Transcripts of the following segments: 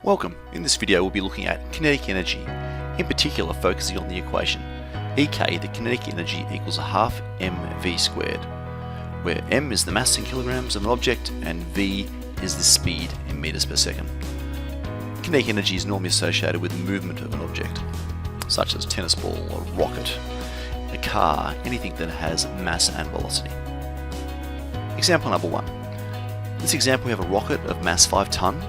Welcome. In this video we'll be looking at kinetic energy, in particular focusing on the equation EK, the kinetic energy, equals a half mv squared, where m is the mass in kilograms of an object and v is the speed in meters per second. Kinetic energy is normally associated with movement of an object, such as a tennis ball, a rocket, a car, anything that has mass and velocity. Example number 1. In this example we have a rocket of mass 5 tonne.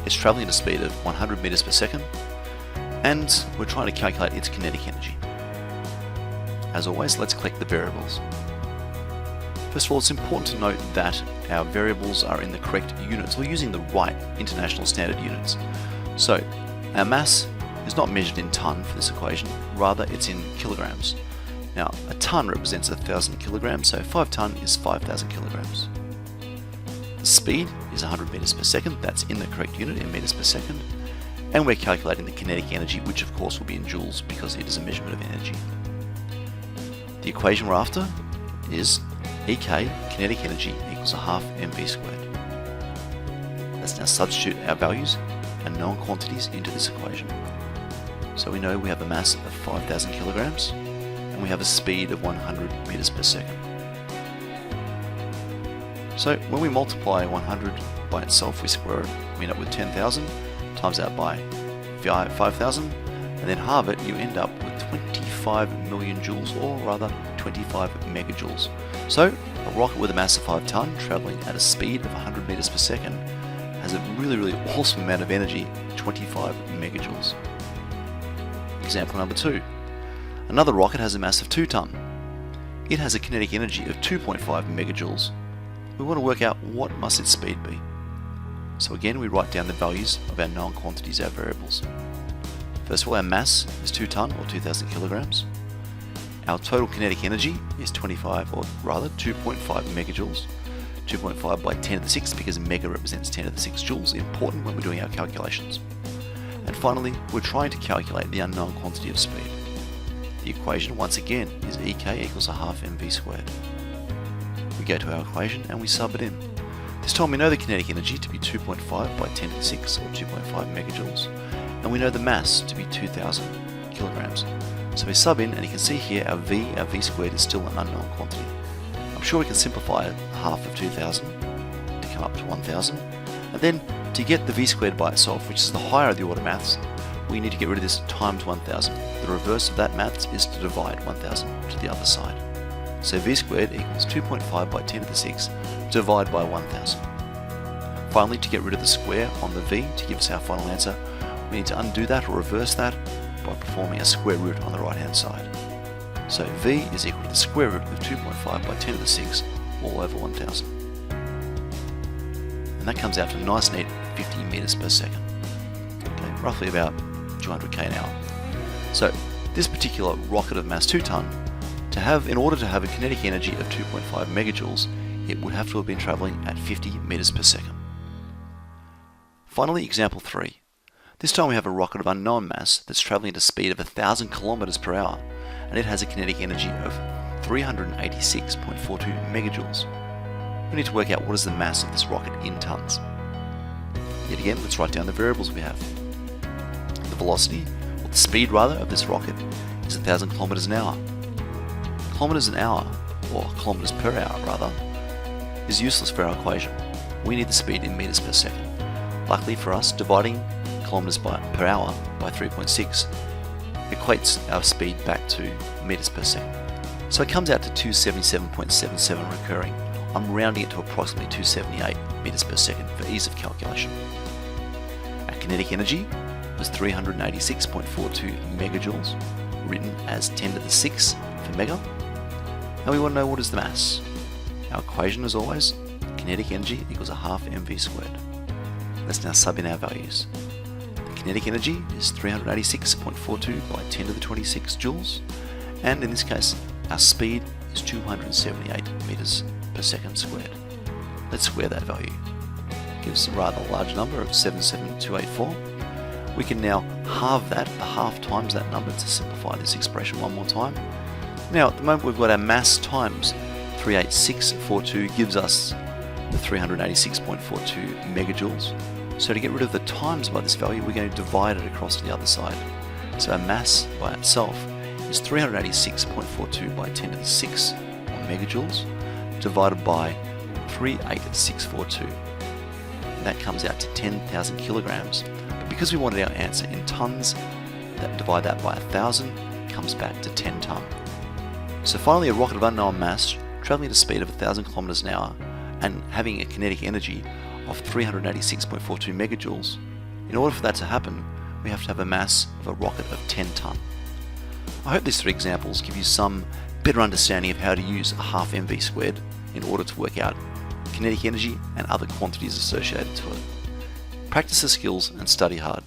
It's travelling at a speed of 100 meters per second, and we're trying to calculate its kinetic energy. As always, let's collect the variables. First of all, it's important to note that our variables are in the correct units. We're using the right international standard units. So, our mass is not measured in tonne for this equation, rather it's in kilograms. Now, a tonne represents 1,000 kilograms, so 5 tonne is 5,000 kilograms. The speed is 100 meters per second, that's in the correct unit in meters per second, and we're calculating the kinetic energy, which of course will be in joules because it is a measurement of energy. The equation we're after is EK, kinetic energy, equals a half mv squared. Let's now substitute our values and known quantities into this equation. So we know we have a mass of 5,000 kilograms and we have a speed of 100 meters per second. So when we multiply 100 by itself, we square it, we end up with 10,000, times that by 5,000, and then halve it, you end up with 25 million joules, or rather 25 megajoules. So a rocket with a mass of 5 tonne travelling at a speed of 100 meters per second has a really awesome amount of energy, 25 megajoules. Example number 2. Another rocket has a mass of 2 tonne. It has a kinetic energy of 2.5 megajoules. We want to work out what must its speed be. So again, we write down the values of our known quantities, our variables. First of all, our mass is 2 tonne, or 2,000 kilograms. Our total kinetic energy is 25, or rather 2.5 megajoules. 2.5 by 10 to the 6, because mega represents 10 to the 6 joules, important when we're doing our calculations. And finally, we're trying to calculate the unknown quantity of speed. The equation, once again, is EK equals a half mv squared. We go to our equation and we sub it in. This time we know the kinetic energy to be 2.5 by 10 to the 6, or 2.5 megajoules, and we know the mass to be 2,000 kilograms. So we sub in, and you can see here our v squared is still an unknown quantity. I'm sure we can simplify it, half of 2,000 to come up to 1,000, and then to get the v squared by itself, which is the higher of the order maths, we need to get rid of this times 1,000. The reverse of that maths is to divide 1,000 to the other side. So v squared equals 2.5 by 10 to the 6 divided by 1,000. Finally, to get rid of the square on the v to give us our final answer, we need to undo that or reverse that by performing a square root on the right hand side. So v is equal to the square root of 2.5 by 10 to the 6 all over 1,000. And that comes out to a nice neat 50 meters per second. Okay, roughly about 200k an hour. So this particular rocket of mass 2 tonne, in order to have a kinetic energy of 2.5 megajoules, it would have to have been travelling at 50 meters per second. Finally, example 3. This time we have a rocket of unknown mass that's travelling at a speed of 1,000 kilometers per hour, and it has a kinetic energy of 386.42 megajoules. We need to work out what is the mass of this rocket in tonnes. Yet again, let's write down the variables we have. The velocity, or the speed rather, of this rocket is 1,000 kilometers an hour. Kilometers an hour, or kilometers per hour rather, is useless for our equation. We need the speed in meters per second. Luckily for us, dividing kilometers per hour by 3.6 equates our speed back to meters per second. So it comes out to 277.77 recurring. I'm rounding it to approximately 278 meters per second for ease of calculation. Our kinetic energy was 386.42 megajoules, written as 10 to the 6 for mega. And we want to know what is the mass. Our equation, as always, kinetic energy equals a half mv squared. Let's now sub in our values. The kinetic energy is 386.42 by 10 to the 26 joules, and in this case, our speed is 278 meters per second squared. Let's square that value. It gives a rather large number of 77284. We can now halve that, the half times that number, to simplify this expression one more time. Now at the moment we've got our mass times 38642 gives us the 386.42 megajoules. So to get rid of the times by this value, we're going to divide it across to the other side. So our mass by itself is 386.42 by 10 to the 6 megajoules divided by 38642. And that comes out to 10,000 kilograms. But because we wanted our answer in tons, divide that by 1,000 comes back to 10 ton. So finally, a rocket of unknown mass traveling at a speed of 1,000 kilometers an hour and having a kinetic energy of 386.42 megajoules. In order for that to happen, we have to have a mass of a rocket of 10 ton. I hope these 3 examples give you some better understanding of how to use a half mv squared in order to work out kinetic energy and other quantities associated to it. Practice the skills and study hard.